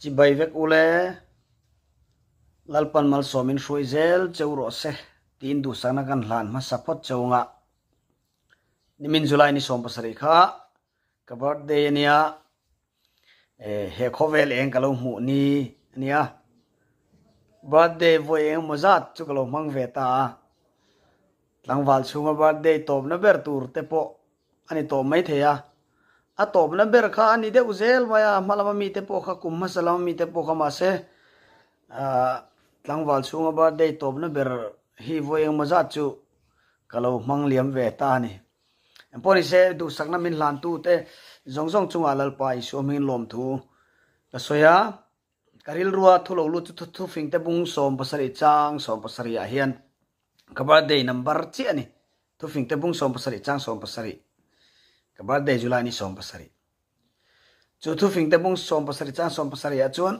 chỉ bay vek ule lalpan mal somin shuizel chewro se tin du sana kan hlan ma support chewnga nimin July ni som pasari kha ka birthday ania he khovel eng kalo mu ni ania birthday voi eng mozat chu kalo mang ve ta langwal chunga birthday top na ber tur te po ani to mai theya a top na ber kha ani de uzel maya malama mi te po kha kumma salama mi te po kha ma se langwal chunga birthday top na ber hi voi eng mozat chu kalo mang liam ve ta ni poni se du sakna min lan tu te zong zong chunga lalpa isu min lom thu ka soya karil ruwa thulo lu chu thu fing te bung som pasari chang som pasari a hian ka birthday number chi ani thu fing te bung som pasari chang som pasari ka birthday July ni som pasari chu thu fing te bung som pasari chang som pasari a chuan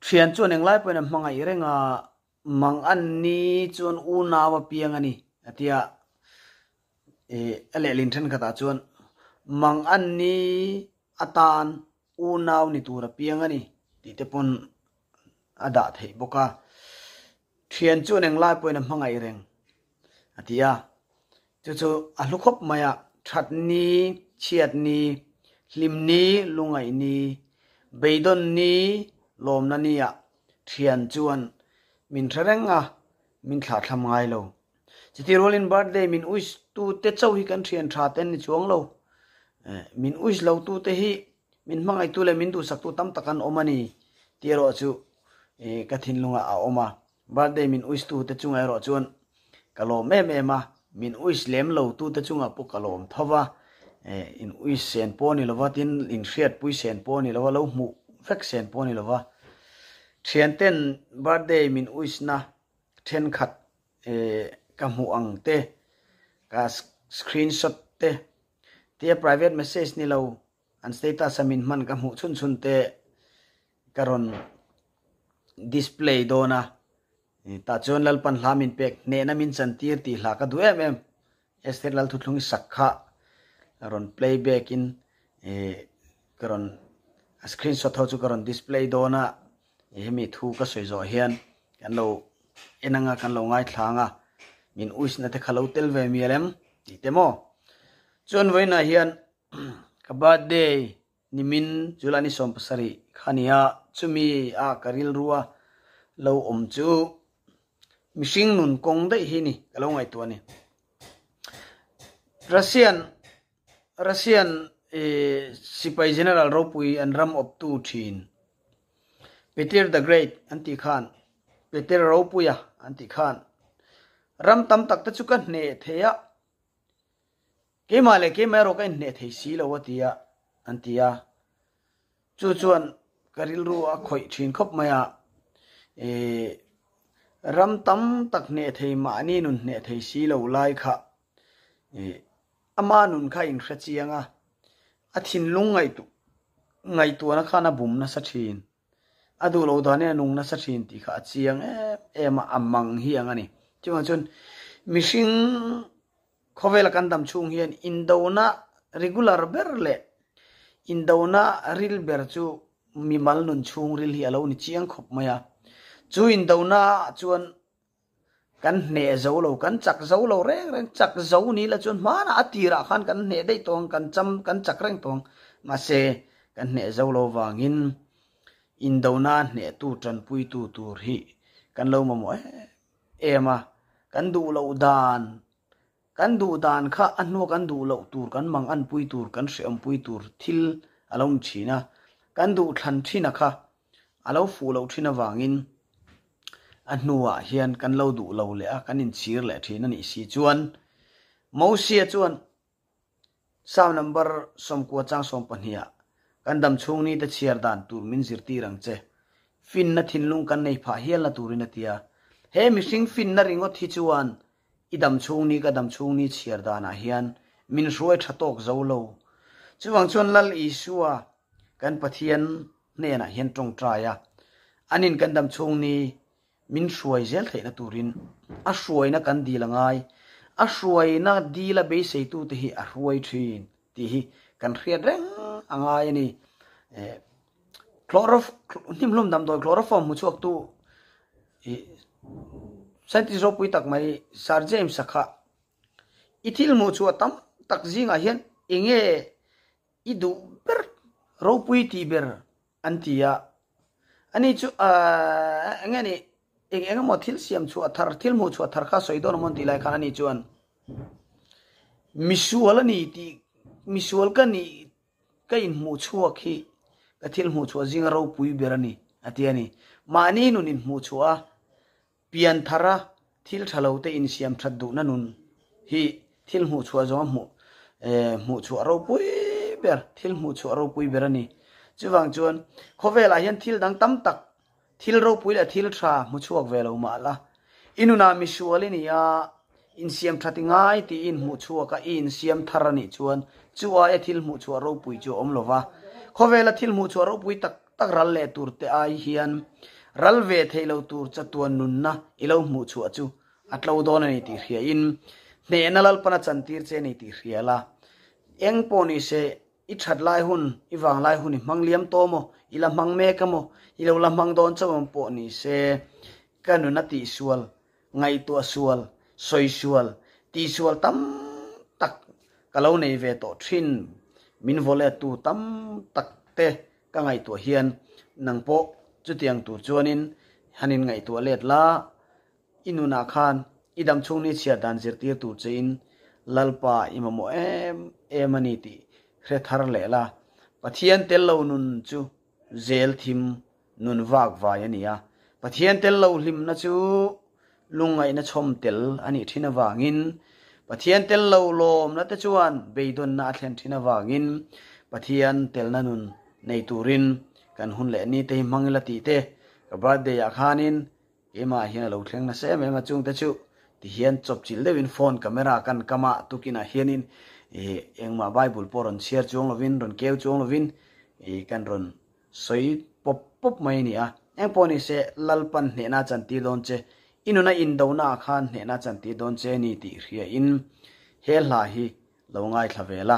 thian chuan eng lai poina mangai renga mang an ni chuan u na wa piang ani atia ale lin than kata chuan mang an ni atan u naw ni tura piang ani ti te pon ada thei boka thian chuan eng lai poina mangai reng atia chu alukhop maya that ni chiat ni hlim ni lungai ni beidon ni lom na ni ya thian chuan min tharenga min thla thlam ngai lo chiti rolin birthday min wish tu te chau hi kan thian tha ten ni chuang lo min wish lo tu te hi min mangai tu le min du sak tu tam takan omani tiro chu ka thin lunga a oma birthday min wish tu te chungai ro chuan kalom me ma min wish lem lo tu te chunga pu kalom thowa in wish sen poni lova tin in shriat pui sen poni lova lo mu fek sen poni lova thian ten birthday min wish na then khat ka mu ang te ka screenshot te tia private message ni lo an status amin man ka mu chun chun te karon display dona ta chon lal pan hlamin pek ne na min chan tir ti hla ka du em ester lal thuthlung sakha karon playback in karon screenshot ho chu karon display dona hemi thu ka soizo hian kan lo enanga kan lo ngai thlanga min uis na te khalo tel ve mielem ti temo chon voina hian ka birthday nimin Julani som pasari khania chumi a karil ruwa lo om chu mishing nun kong dai hi ni kalo ngai tu ani Russian sipai general ropui an ram op tu thin Peter the Great anti khan Peter ropuya anti khan ram tam tak ta chukan ne theya ke male ke mero ka ne thei si lo watia antia chu chuan karil ru a khoi thin khop maya ram tam tak ne thei ma ni nun ne thei si lo lai kha ama nun kha in khrachianga athin lungai tu na khana bum na sa thin adu lo dane nung na sa thin ti kha chiang ema amang hi angani chun mishing khovel kan dam chung hian indona regular berle indona ril ber chu mi mal nun chung ril hi alo ni chiang khop maya chu indona chuan kan ne zo lo kan chak zo lo reng chak zo ni la chun mana atira khan kan ne dei tong kan cham kan chak reng tong ma se kan ne zo lo wangin indona ne tu tran pui tu tur hi kan lo mo ema kan du lo dan kha anno kan du lo tur kan mang an pui tur kan shem pui tur thil alom china kan du than thina kha alo fu lo thina wangin annuwa hian kan lo du lo le a kan in chir le thina ni si chuan mosia chuan sam number som ko chang som pania kan dam chung ni ta chiar dan tur min zirti rang che fin na thin lung kan nei pha hial na turina tia he mishing fin na ringo thi chuan idam chung ni ka dam chung ni chiar dana hian min roi thatok zo lo chuwang chuan lal isua kan pathian ne na hian tong traya anin kan dam chung ni min ruai zel theina turin a ruai na kan dilangai a ruai na dila be sei tu te hi a ruai thin ti hi kan riat reng angai ani nim lum dam doi chloroform mu chuak tu scientist ro pui tak mai Sir James sakha ithil mu chu tam tak zinga hian enge idu ber ro pui ti ber antia ani chu ngani eng mo thil siam chu athar thil mu chu athar kha soidon mon ti lai khan ani chuan misual ani ti misual ka ni kain mu chu khi ka thil mu chu zinga ro pui ber ani atiani mani nunin mu chu a pian thara thil thalo te in siam thadu na nun hi thil mu chu zo mu chu ro pui ber thil mu chu ro pui ber ani chuwang chuan khowela hian thil dang tam tak thil ro pui la thil tha mu chuak velo ma la inuna mi sualini ya in siam thatingai ti in mu chuaka in siam tharani chuan chuwa e thil mu chu ro pui chu omlova khowela thil mu chu ro pui tak tak ral le tur te ai hian ral ve theilo tur chatuan nun na ilo mu chu achu atlo don ani ti hria in ne nalal pana chantir che ni ti hria la eng poni se i that lai hun i wang lai hun i mangliam to mo ila mangme ka mo ilo la mangdon chawam po ni se kanuna ti sual ngai to sual soi sual ti sual tam tak kalau nei ve to thin min vole tu tam tak te ka ngai to hian nang po chu tiang tu chuanin hanin ngai to let la inuna khan idam chung ni chia dan zir tir tu chein lalpa imamo em ani ti khre thar le la pathian tel lo nun chu zel thim nun wak vai ania pathian tel lo lim na chu lungai na chom tel ani thina wangin pathian tel lo lom na te chuan beidon na thlen thina wangin pathian tel na nun nei turin kan hun le ni te mangla ti te ka birthday ya khanin ema hian lo thleng na se mema chung te chu ti hian chop chil dewin phone camera kan kama tukina hianin engma bible poron share chung lovin ron keu chung lovin kan ron soi pop pop mai ni a eng poni se lalpan ne na chanti don che inuna in dona khan ne na chanti don che ni ti hria in hel la hi lo ngai thavela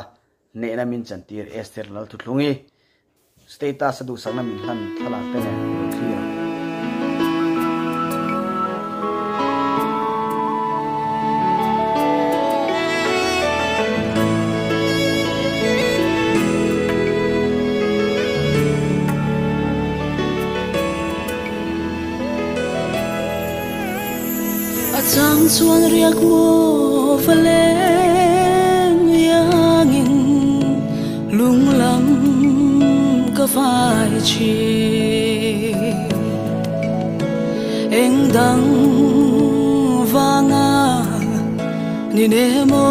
ne na min chantir ester lal thuthlungi status adu sana min han thala te ne thia Chang chuan riak mo valeng yangin lung lam ka vai chi eng dang vanga ni ne mo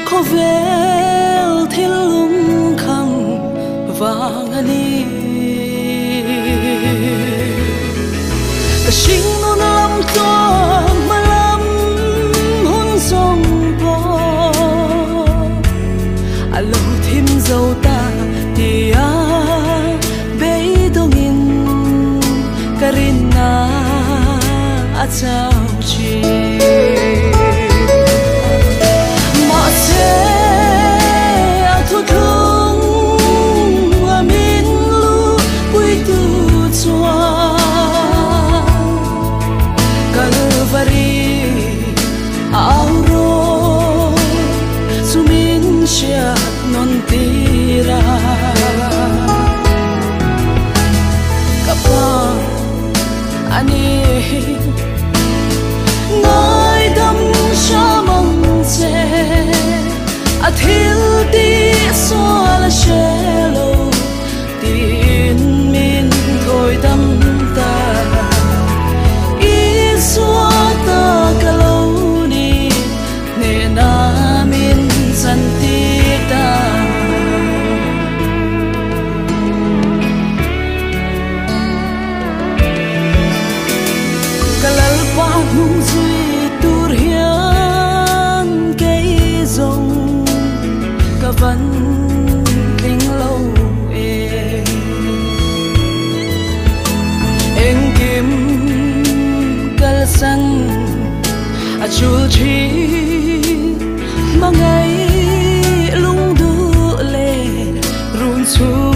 khovel thil lung kham vangani ka sing no lam to malam hun song po alo thim zo ta tia bei dongin karina a chau chi ma se a thu thung a min lu pui tu chua Calvary auro sumin sia non tira kapa ani ngai dam shamang che athil ti sol shelo tin min thoi dam ta suata kaloni ne namin santita kalalpa hung zui tur hian cây rong ka van thing lâu em kim san a chul chi mangai lung du le run chu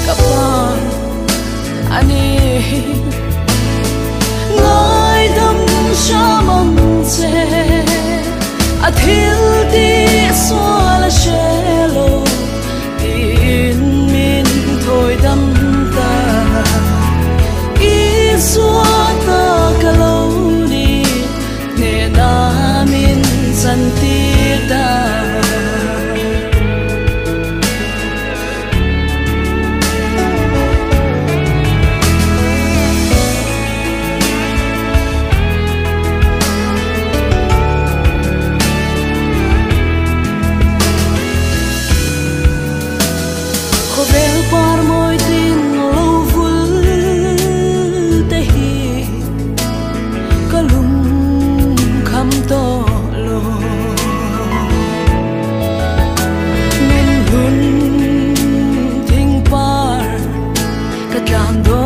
kapan ani ngai dam shamam che a thil ti swala shelo in min thoi dam ta i swata kaloni ne na min santi da vel par moi tin lo vul te hi kalum kham to lo min hun thing par ka tlam do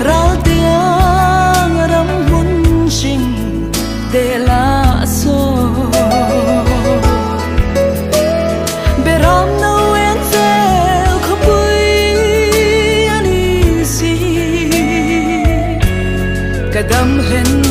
ra tiang ram hun sing de la so beram no kadam hen